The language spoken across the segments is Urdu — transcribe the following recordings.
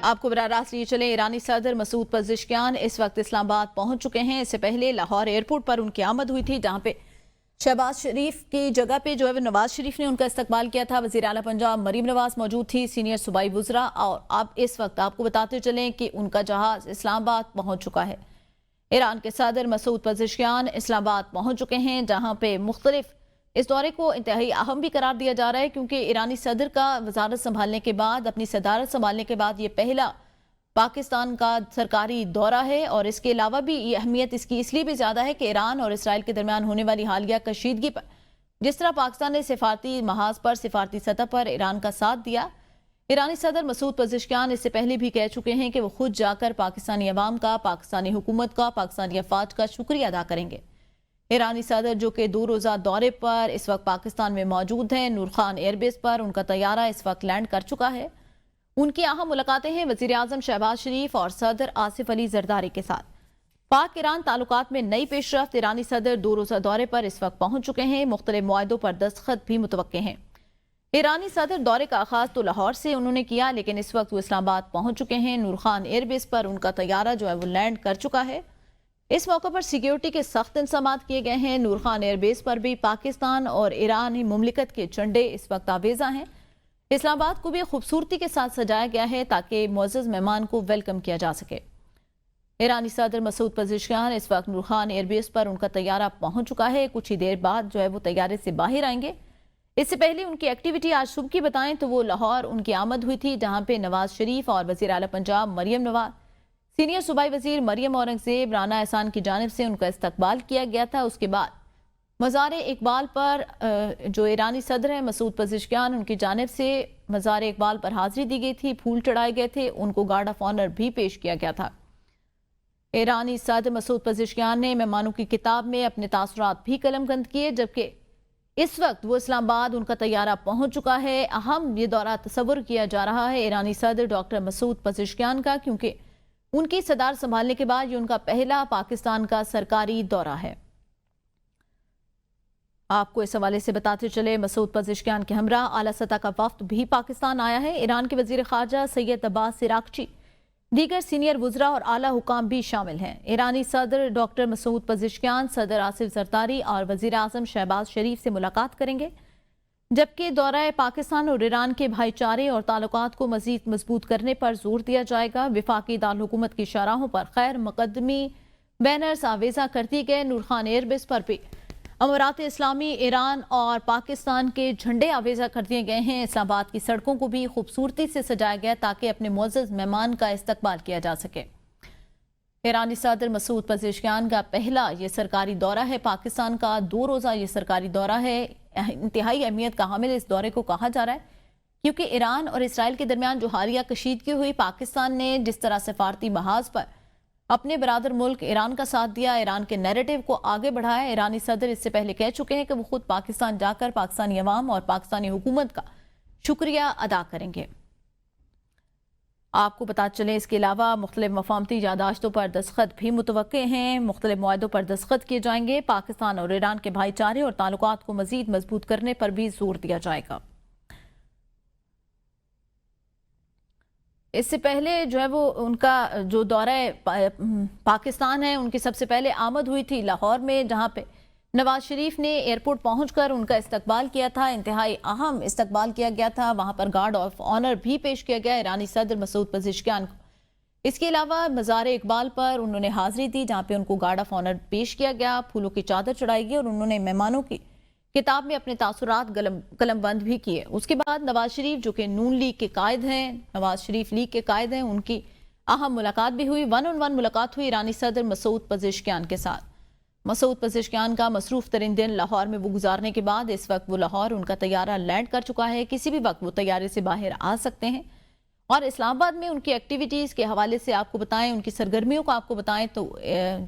آپ کو براہ راست لیے چلیں، ایرانی صدر مسعود پزشکیان اس وقت اسلام آباد پہنچ چکے ہیں۔ اس سے پہلے لاہور ایئرپورٹ پر ان کی آمد ہوئی تھی، جہاں پہ شہباز شریف کی جگہ پہ جو ہے نواز شریف نے ان کا استقبال کیا تھا۔ وزیر اعلیٰ پنجاب مریم نواز موجود تھی، سینئر صوبائی وزراء، اور اب اس وقت آپ کو بتاتے چلیں کہ ان کا جہاز اسلام آباد پہنچ چکا ہے۔ ایران کے صدر مسعود پزشکیان اسلام آباد پہنچ چکے ہیں، جہاں پہ مختلف اس دورے کو انتہائی اہم بھی قرار دیا جا رہا ہے، کیونکہ ایرانی صدر کا وزارت سنبھالنے کے بعد، اپنی صدارت سنبھالنے کے بعد یہ پہلا پاکستان کا سرکاری دورہ ہے، اور اس کے علاوہ بھی یہ اہمیت اس کی اس لیے بھی زیادہ ہے کہ ایران اور اسرائیل کے درمیان ہونے والی حالیہ کشیدگی پر جس طرح پاکستان نے سفارتی محاذ پر، سفارتی سطح پر ایران کا ساتھ دیا۔ ایرانی صدر مسعود پزشکیان اس سے پہلے بھی کہہ چکے ہیں کہ وہ خود جا کر پاکستانی عوام کا، پاکستانی حکومت کا، پاکستانی افواج کا شکریہ ادا کریں گے۔ ایرانی صدر جو کہ 2 روزہ دورے پر اس وقت پاکستان میں موجود ہیں، نور خان ایئر بیس پر ان کا طیارہ اس وقت لینڈ کر چکا ہے۔ ان کی اہم ملاقاتیں ہیں وزیر اعظم شہباز شریف اور صدر آصف علی زرداری کے ساتھ۔ پاک ایران تعلقات میں نئی پیش رفت، ایرانی صدر 2 روزہ دورے پر اس وقت پہنچ چکے ہیں، مختلف معاہدوں پر دستخط بھی متوقع ہیں۔ ایرانی صدر دورے کا آغاز تو لاہور سے انہوں نے کیا، لیکن اس وقت وہ اسلام آباد پہنچ چکے ہیں۔ نور خان ایئر بیس پر ان کا طیارہ جو ہے وہ لینڈ کر چکا ہے۔ اس موقع پر سیکیورٹی کے سخت انتظامات کیے گئے ہیں۔ نور خان ایئر بیس پر بھی پاکستان اور ایرانی مملکت کے جھنڈے اس وقت آویزاں ہیں۔ اسلام آباد کو بھی خوبصورتی کے ساتھ سجایا گیا ہے تاکہ معزز مہمان کو ویلکم کیا جا سکے۔ ایرانی صدر مسعود پزشکیان اس وقت نور خان ایئر بیس پر ان کا طیارہ پہنچ چکا ہے، کچھ ہی دیر بعد جو ہے وہ طیارے سے باہر آئیں گے۔ اس سے پہلے ان کی ایکٹیویٹی آج صبح کی بتائیں تو وہ لاہور ان کی آمد ہوئی تھی، جہاں پہ نواز شریف اور وزیر اعلیٰ پنجاب مریم نواز، سینئر صوبائی وزیر مریم اورنگزیب، رانا احسان کی جانب سے ان کا استقبال کیا گیا تھا۔ اس کے بعد مزار اقبال پر جو ایرانی صدر ہیں مسعود پزشکیان، ان کی جانب سے مزار اقبال پر حاضری دی گئی تھی، پھول چڑھائے گئے تھے، ان کو گارڈ آف آنر بھی پیش کیا گیا تھا۔ ایرانی صدر مسعود پزشکیان نے مہمانوں کی کتاب میں اپنے تاثرات بھی قلم بند کیے، جبکہ اس وقت وہ اسلام آباد ان کا طیارہ پہنچ چکا ہے۔ اہم یہ دورہ تصور کیا جا رہا ہے ایرانی صدر ڈاکٹر مسعود پزشکیان کا، کیونکہ ان کی صدارت سنبھالنے کے بعد یہ ان کا پہلا پاکستان کا سرکاری دورہ ہے۔ آپ کو اس حوالے سے بتاتے چلے، مسعود پزشکیان کے ہمراہ اعلیٰ سطح کا وفد بھی پاکستان آیا ہے۔ ایران کے وزیر خارجہ سید عباس عراقچی، دیگر سینئر وزراء اور اعلیٰ حکام بھی شامل ہیں۔ ایرانی صدر ڈاکٹر مسعود پزشکیان صدر آصف زرداری اور وزیر اعظم شہباز شریف سے ملاقات کریں گے، جبکہ دورہ پاکستان اور ایران کے بھائی چارے اور تعلقات کو مزید مضبوط کرنے پر زور دیا جائے گا۔ وفاقی دارالحکومت کی شاہراہوں پر خیر مقدمی بینرز آویزاں کر دی گئے۔ نور خان ایئر بیس پر بھی امارات اسلامی، ایران اور پاکستان کے جھنڈے آویزاں کر دیے گئے ہیں۔ اسلام آباد کی سڑکوں کو بھی خوبصورتی سے سجایا گیا تاکہ اپنے معزز مہمان کا استقبال کیا جا سکے۔ ایرانی صدر مسعود پزشکیان کا پہلا یہ سرکاری دورہ ہے پاکستان کا، 2 روزہ یہ سرکاری دورہ ہے۔ انتہائی اہمیت کا حامل اس دورے کو کہا جا رہا ہے، کیونکہ ایران اور اسرائیل کے درمیان جو حالیہ کشیدگی ہوئی، پاکستان نے جس طرح سفارتی محاذ پر اپنے برادر ملک ایران کا ساتھ دیا، ایران کے نیریٹو کو آگے بڑھایا۔ ایرانی صدر اس سے پہلے کہہ چکے ہیں کہ وہ خود پاکستان جا کر پاکستانی عوام اور پاکستانی حکومت کا شکریہ ادا کریں گے۔ آپ کو بتا چلیں اس کے علاوہ مختلف مفاہمتی یادداشتوں پر دستخط بھی متوقع ہیں، مختلف معاہدوں پر دستخط کیے جائیں گے۔ پاکستان اور ایران کے بھائی چارے اور تعلقات کو مزید مضبوط کرنے پر بھی زور دیا جائے گا۔ اس سے پہلے جو ہے وہ ان کا جو دورہ پاکستان ہے، ان کی سب سے پہلے آمد ہوئی تھی لاہور میں، جہاں پہ نواز شریف نے ایئرپورٹ پہنچ کر ان کا استقبال کیا تھا، انتہائی اہم استقبال کیا گیا تھا۔ وہاں پر گارڈ آف آنر بھی پیش کیا گیا ایرانی صدر مسعود پزشکیان کو۔ اس کے علاوہ مزار اقبال پر انہوں نے حاضری دی، جہاں پہ ان کو گارڈ آف آنر پیش کیا گیا، پھولوں کی چادر چڑھائی گئی، اور انہوں نے مہمانوں کی کتاب میں اپنے تاثرات قلم بند بھی کیے۔ اس کے بعد نواز شریف جو کہ نون لیگ کے قائد ہیں، نواز شریف لیگ کے قائد ہیں، ان کی اہم ملاقات بھی ہوئی، 1 on 1 ملاقات ہوئی ایرانی صدر مسعود پزشکیان کے ساتھ۔ مسعود پزشکیان کا مصروف ترین دن لاہور میں وہ گزارنے کے بعد اس وقت وہ لاہور ان کا طیارہ لینڈ کر چکا ہے، کسی بھی وقت وہ طیارے سے باہر آ سکتے ہیں۔ اور اسلام آباد میں ان کی ایکٹیویٹیز کے حوالے سے آپ کو بتائیں، ان کی سرگرمیوں کو آپ کو بتائیں تو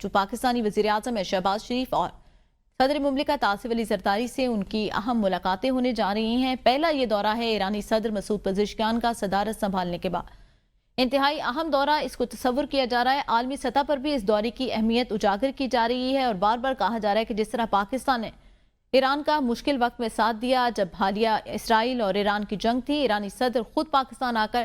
جو پاکستانی وزیر اعظم ہے شہباز شریف اور صدر مملکت آصف علی زرداری سے ان کی اہم ملاقاتیں ہونے جا رہی ہیں۔ پہلا یہ دورہ ہے ایرانی صدر مسعود پزشکیان کا صدارت سنبھالنے کے بعد، انتہائی اہم دورہ اس کو تصور کیا جا رہا ہے۔ عالمی سطح پر بھی اس دورے کی اہمیت اجاگر کی جا رہی ہے، اور بار بار کہا جا رہا ہے کہ جس طرح پاکستان نے ایران کا مشکل وقت میں ساتھ دیا، جب حالیہ اسرائیل اور ایران کی جنگ تھی، ایرانی صدر خود پاکستان آ کر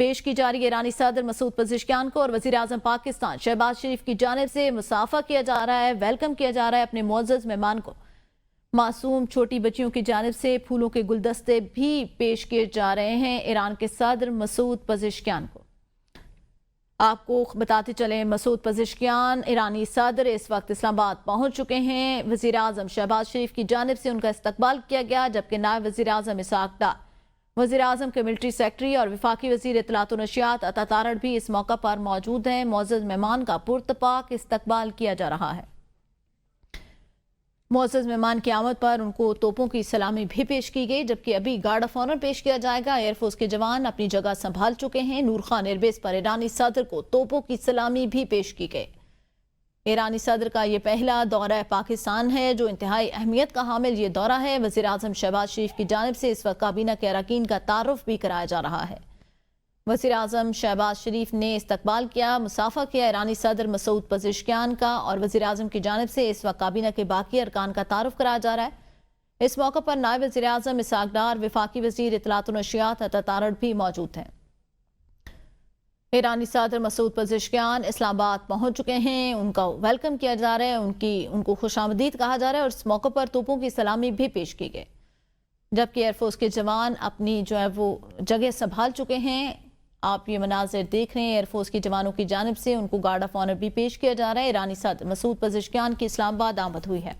پیش کی جا رہی ہے ایرانی صدر مسعود پزشکیان کو، اور وزیر اعظم پاکستان شہباز شریف کی جانب سے مصافحہ کیا جا رہا ہے، ویلکم کیا جا رہا ہے اپنے معزز مہمان کو۔ معصوم چھوٹی بچیوں کی جانب سے پھولوں کے گلدستے بھی پیش کیے جا رہے ہیں ایران کے صدر مسعود پزشکیان کو۔ آپ کو بتاتے چلیں، مسعود پزشکیان ایرانی صدر اس وقت اسلام آباد پہنچ چکے ہیں۔ وزیر اعظم شہباز شریف کی جانب سے ان کا استقبال کیا گیا، جبکہ نائب وزیر اعظم اسحاق ڈار، وزیر اعظم کے ملٹری سیکرٹری اور وفاقی وزیر اطلاعات و نشریات عطا تارڑ بھی اس موقع پر موجود ہیں۔ معزز مہمان کا پرتپاک استقبال کیا جا رہا ہے۔ معزز مہمان کی آمد پر ان کو توپوں کی سلامی بھی پیش کی گئی، جبکہ ابھی گارڈ آف آنر پیش کیا جائے گا۔ ایئر فورس کے جوان اپنی جگہ سنبھال چکے ہیں۔ نور خان ایئر بیس پر ایرانی صدر کو توپوں کی سلامی بھی پیش کی گئی۔ ایرانی صدر کا یہ پہلا دورہ پاکستان ہے جو انتہائی اہمیت کا حامل یہ دورہ ہے۔ وزیر اعظم شہباز شریف کی جانب سے اس وقت کابینہ کے اراکین کا تعارف بھی کرایا جا رہا ہے۔ وزیر اعظم شہباز شریف نے استقبال کیا، مصافحہ کیا ایرانی صدر مسعود پزشکیان کا، اور وزیر اعظم کی جانب سے اس وقت کابینہ کے باقی ارکان کا تعارف کرایا جا رہا ہے۔ اس موقع پر نائب وزیر اعظم اسحاق ڈار، وفاقی وزیر اطلاعات و نشریات عطا تارڑ بھی موجود ہیں۔ ایرانی صدر مسعود پزشکیان اسلام آباد پہنچ چکے ہیں، ان کا ویلکم کیا جا رہا ہے، ان کو خوش آمدید کہا جا رہا ہے، اور اس موقع پر توپوں کی سلامی بھی پیش کی گئی، جبکہ ایئر فورس کے جوان اپنی وہ جگہ سنبھال چکے ہیں۔ آپ یہ مناظر دیکھ رہے ہیں، ایئر فورس کے جوانوں کی جانب سے ان کو گارڈ آف آنر بھی پیش کیا جا رہا ہے۔ ایرانی صدر مسعود پزشکیان کی اسلام آباد آمد ہوئی ہے۔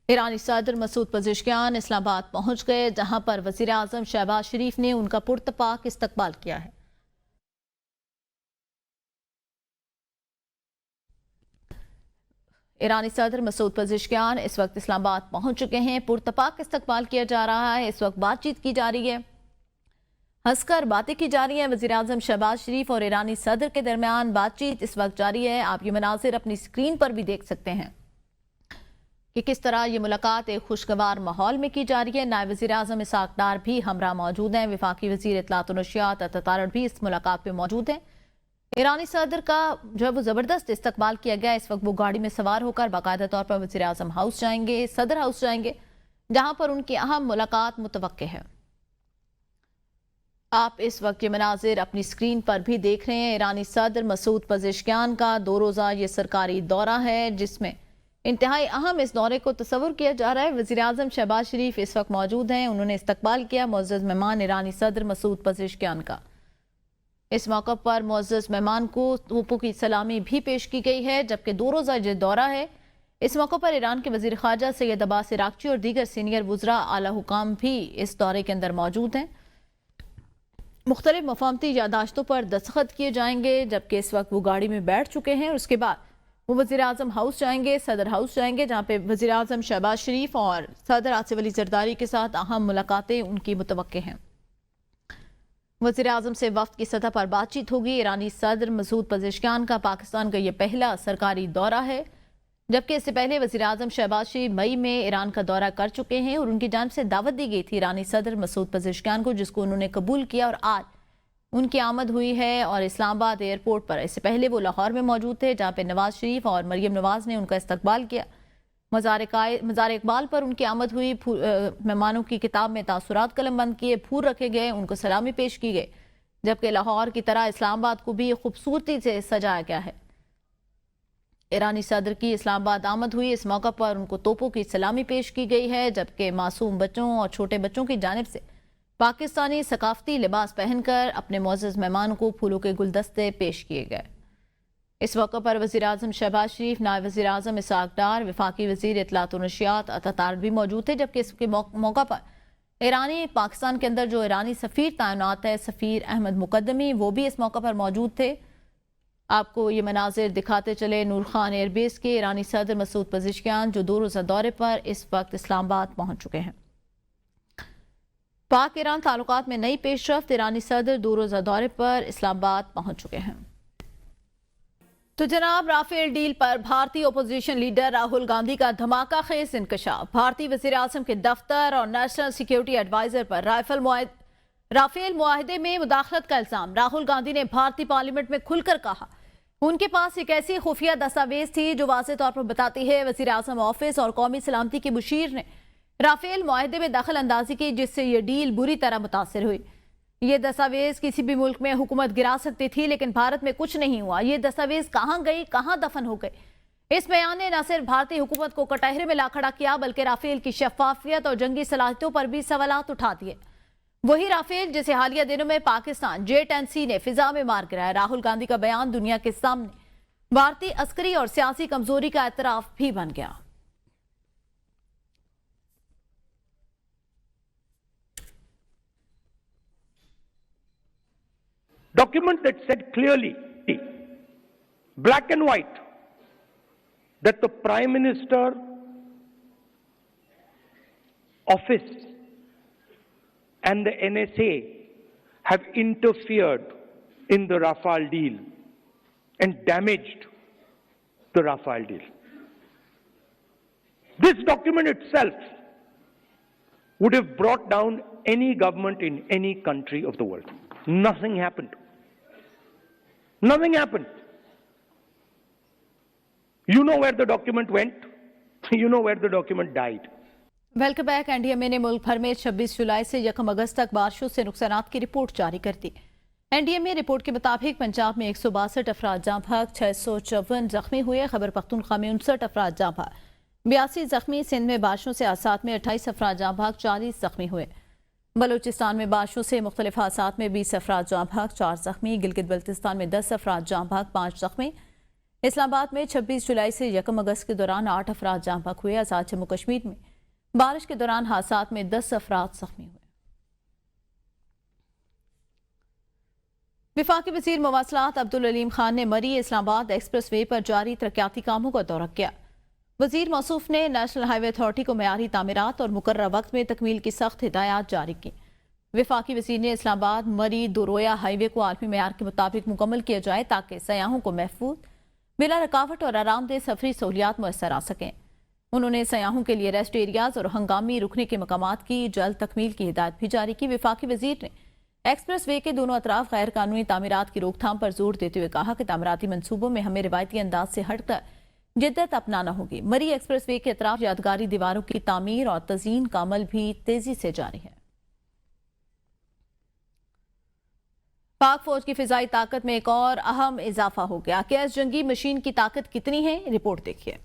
ایرانی صدر مسعود پزشکیان اسلام آباد پہنچ گئے، جہاں پر وزیر اعظم شہباز شریف نے ان کا پرتپاک استقبال کیا ہے۔ ایرانی صدر مسعود پزشکیان اس وقت اسلام آباد پہنچ چکے ہیں، پرتپاک استقبال کیا جا رہا ہے۔ اس وقت بات چیت کی جا رہی ہے، ہنس کر باتیں کی جا رہی ہیں۔ وزیر اعظم شہباز شریف اور ایرانی صدر کے درمیان بات چیت اس وقت جاری ہے۔ آپ یہ مناظر اپنی سکرین پر بھی دیکھ سکتے ہیں کہ کس طرح یہ ملاقات ایک خوشگوار ماحول میں کی جا رہی ہے۔ نائب وزیر اعظم اسحاق ڈار بھی ہمراہ موجود ہیں، وفاقی وزیر اطلاعات و نشریات عطا تارڑ بھی اس ملاقات پہ موجود ہیں۔ ایرانی صدر کا وہ زبردست استقبال کیا گیا۔ اس وقت وہ گاڑی میں سوار ہو کر باقاعدہ طور پر وزیر اعظم ہاؤس جائیں گے، صدر ہاؤس جائیں گے، جہاں پر ان کی اہم ملاقات متوقع ہے۔ آپ اس وقت یہ مناظر اپنی سکرین پر بھی دیکھ رہے ہیں۔ ایرانی صدر مسعود پزشکیان کا 2 روزہ یہ سرکاری دورہ ہے، جس میں انتہائی اہم اس دورے کو تصور کیا جا رہا ہے۔ وزیر اعظم شہباز شریف اس وقت موجود ہیں، انہوں نے استقبال کیا معزز مہمان ایرانی صدر مسعود پزشکیان کا۔ اس موقع پر معزز مہمان کو توپوں کی سلامی بھی پیش کی گئی ہے، جبکہ 2 روزہ یہ دورہ ہے۔ اس موقع پر ایران کے وزیر خارجہ سید عباس عراقچی اور دیگر سینئر وزراء اعلی حکام بھی اس دورے کے اندر موجود ہیں۔ مختلف مفاہمتی یادداشتوں پر دستخط کیے جائیں گے، جبکہ اس وقت وہ گاڑی میں بیٹھ چکے ہیں، اور اس کے بعد وہ وزیر اعظم ہاؤس جائیں گے، صدر ہاؤس جائیں گے، جہاں پہ وزیر اعظم شہباز شریف اور صدر آصف علی زرداری کے ساتھ اہم ملاقاتیں ان کی متوقع ہیں۔ وزیر اعظم سے وفد کی سطح پر بات چیت ہوگی۔ ایرانی صدر مسعود پزشکیان کا پاکستان کا یہ پہلا سرکاری دورہ ہے، جبکہ اس سے پہلے وزیر اعظم شہباز شریف مئی میں ایران کا دورہ کر چکے ہیں، اور ان کی جانب سے دعوت دی گئی تھی ایرانی صدر مسعود پزشکیان کو، جس کو انہوں نے قبول کیا، اور آج ان کی آمد ہوئی ہے۔ اور اسلام آباد ایئرپورٹ پر اس سے پہلے وہ لاہور میں موجود تھے، جہاں پہ نواز شریف اور مریم نواز نے ان کا استقبال کیا۔ مزار اقبال پر ان کی آمد ہوئی، مہمانوں کی کتاب میں تاثرات قلم بند کیے، پھول رکھے گئے، ان کو سلامی پیش کی گئی، جبکہ لاہور کی طرح اسلام آباد کو بھی خوبصورتی سے سجایا گیا ہے۔ ایرانی صدر کی اسلام آباد آمد ہوئی، اس موقع پر ان کو توپوں کی سلامی پیش کی گئی ہے، جبکہ معصوم بچوں اور چھوٹے بچوں کی جانب سے پاکستانی ثقافتی لباس پہن کر اپنے معزز مہمان کو پھولوں کے گلدستے پیش کیے گئے۔ اس موقع پر وزیر اعظم شہباز شریف، نائب وزیر اعظم اسحاق ڈار، وفاقی وزیر اطلاعات و نشریات عطا تارڑ بھی موجود تھے، جبکہ اس کے موقع پر پاکستان کے اندر جو ایرانی سفیر تعینات ہے، سفیر احمد مقدمی، وہ بھی اس موقع پر موجود تھے۔ آپ کو یہ مناظر دکھاتے چلے نور خان ایئر بیس کے۔ ایرانی صدر مسعود پزشکیان جو 2 روزہ دورے پر اس وقت اسلام آباد پہنچ چکے ہیں۔ پاک ایران تعلقات میں نئی پیش رفت، ایرانی صدر 2 روزہ دورے پر اسلام آباد پہنچ چکے ہیں۔ تو جناب، رافیل ڈیل پر بھارتی اپوزیشن لیڈر راہل گاندھی کا دھماکہ خیز انکشاف۔ بھارتی وزیر اعظم کے دفتر اور نیشنل سیکیورٹی ایڈوائزر پر رافیل معاہدے میں مداخلت کا الزام۔ راہل گاندھی نے بھارتی پارلیمنٹ میں کھل کر کہا ان کے پاس ایک ایسی خفیہ دستاویز تھی جو واضح طور پر بتاتی ہے وزیر اعظم آفس اور قومی سلامتی کے مشیر نے رافیل معاہدے میں دخل اندازی کی، جس سے یہ ڈیل بری طرح متاثر ہوئی۔ یہ دستاویز کسی بھی ملک میں حکومت گرا سکتی تھی، لیکن بھارت میں کچھ نہیں ہوا۔ یہ دستاویز کہاں گئی، کہاں دفن ہو گئے؟ اس بیان نے نہ صرف بھارتی حکومت کو کٹہرے میں لا کھڑا کیا، بلکہ رافیل کی شفافیت اور جنگی صلاحیتوں پر بھی سوالات اٹھا دیے۔ وہی رافیل جسے حالیہ دنوں میں پاکستان J-10C نے فضا میں مار گرایا۔ راہل گاندھی کا بیان دنیا کے سامنے بھارتی عسکری اور سیاسی کمزوری کا اعتراف بھی بن گیا۔ Document that said clearly, black and white, that the Prime Minister office and the NSA have interfered in the Rafale deal and damaged the Rafale deal. This document itself would have brought down any government in any country of the world. Nothing happened. Nothing happened. You know where the document went. You know where the document died. Welcome back. NDMA نے ملک بھر میں 26 جولائی سے 1 اگست تک بارشوں سے نقصانات کی رپورٹ جاری کر دی۔ NDMA رپورٹ کے مطابق پنجاب میں 162 افراد جاں بحق، 654 زخمی ہوئے، خیبر پختونخوا میں 59 افراد جاں بحق، 82 زخمی، سندھ میں بارشوں سے حادثات میں 28 افراد جاں بحق، 40 زخمی ہوئے، بلوچستان میں بارشوں سے مختلف حادثات میں 20 افراد جاں بحق، 4 زخمی، گلگت بلتستان میں 10 افراد جاں بحق، 5 زخمی، اسلام آباد میں 26 جولائی سے 1 اگست کے دوران 8 افراد جاں بحق ہوئے۔ آزاد جموں کشمیر میں بارش کے دوران حادثات میں 10 افراد زخمی ہوئے۔ وفاقی وزیر مواصلات عبدالعلیم خان نے مری اسلام آباد ایکسپریس وے پر جاری ترقیاتی کاموں کا دورہ کیا۔ وزیر موصوف نے نیشنل ہائی وے اتھارٹی کو معیاری تعمیرات اور مقررہ وقت میں تکمیل کی سخت ہدایات جاری کی۔ وفاقی وزیر نے اسلام آباد مری دورویا ہائی وے کو عالمی معیار کے مطابق مکمل کیا جائے تاکہ سیاحوں کو محفوظ، بلا رکاوٹ اور آرام دہ سفری سہولیات میسر آ سکیں۔ انہوں نے سیاحوں کے لیے ریسٹ ایریاز اور ہنگامی رکنے کے مقامات کی جلد تکمیل کی ہدایت بھی جاری کی۔ وفاقی وزیر نے ایکسپریس وے کے دونوں اطراف غیر قانونی تعمیرات کی روک تھام پر زور دیتے ہوئے کہا کہ تعمیراتی منصوبوں میں ہمیں روایتی انداز سے ہٹ کر جدت اپنانا ہوگی۔ مری ایکسپریس وے کے اطراف یادگاری دیواروں کی تعمیر اور تزئین کا عمل بھی تیزی سے جاری ہے۔ پاک فوج کی فضائی طاقت میں ایک اور اہم اضافہ ہو گیا۔ KS جنگی مشین کی طاقت کتنی ہے، رپورٹ دیکھیے۔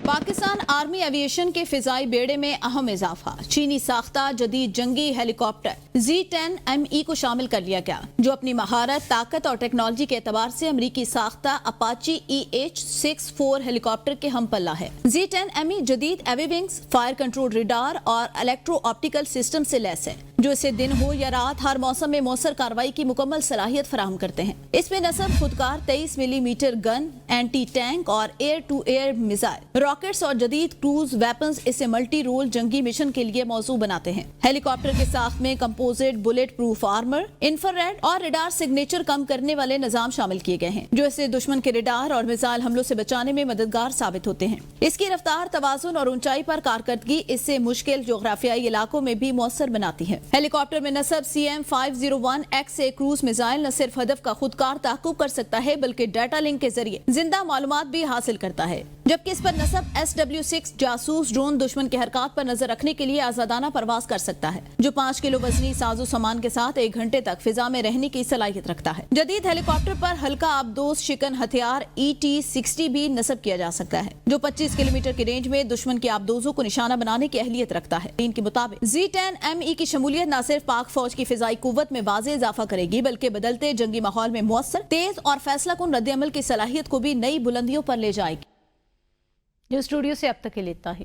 پاکستان آرمی ایویشن کے فضائی بیڑے میں اہم اضافہ، چینی ساختہ جدید جنگی ہیلی کاپٹر Z-10ME کو شامل کر لیا گیا، جو اپنی مہارت، طاقت اور ٹیکنالوجی کے اعتبار سے امریکی ساختہ اپاچی EH-64 ہیلی کاپٹر کے ہم پلہ ہے۔ Z-10ME جدید ایوی ونگز، فائر کنٹرول ریڈار اور الیکٹرو آپٹیکل سسٹم سے لیس ہے، جو اسے دن ہو یا رات ہر موسم میں مؤثر کارروائی کی مکمل صلاحیت فراہم کرتے ہیں۔ اس میں نصب خودکار 23 millimetre gun, anti tank اور air to air missile, rockets اور جدید کروز ویپنز اسے ملٹی رول جنگی مشن کے لیے موزوں بناتے ہیں۔ ہیلی کاپٹر کے ساخت میں composite bullet proof armour, infrared اور ریڈار سگنیچر کم کرنے والے نظام شامل کیے گئے ہیں، جو اسے دشمن کے ریڈار اور میزائل حملوں سے بچانے میں مددگار ثابت ہوتے ہیں۔ اس کی رفتار، توازن اور اونچائی پر کارکردگی اس سے مشکل جغرافیائی علاقوں میں بھی مؤثر بناتی ہے۔ ہیلی کاپٹر میں نصب CM-501X کروز میزائل نہ صرف ہدف کا خودکار تعاقب کر سکتا ہے بلکہ ڈیٹا لنک کے ذریعے زندہ معلومات بھی حاصل کرتا ہے، جبکہ اس پر نصب SW-6 جاسوس ڈرون دشمن کے حرکات پر نظر رکھنے کے لیے آزادانہ پرواز کر سکتا ہے، جو 5 کلو وزنی ساز و سامان کے ساتھ 1 گھنٹے تک فضا میں رہنے کی صلاحیت رکھتا ہے۔ جدید ہیلی کاپٹر پر ہلکا آبدوز شکن ہتھیار ET-60 بھی نصب کیا جا سکتا ہے، جو 25 کلومیٹر کی رینج میں دشمن کے آبدوزوں کو نشانہ بنانے کی اہلیت رکھتا ہے۔ ان کے مطابق Z-10ME کی شمولیت نہ صرف پاک فوج کی فضائی قوت میں واضح اضافہ کرے گی بلکہ بدلتے جنگی ماحول میں مؤثر، تیز اور فیصلہ کن رد عمل کی صلاحیت کو بھی نئی بلندیوں پر لے جائے گی۔ جو اسٹوڈیو سے اب تک کے لیے اتنا ہی۔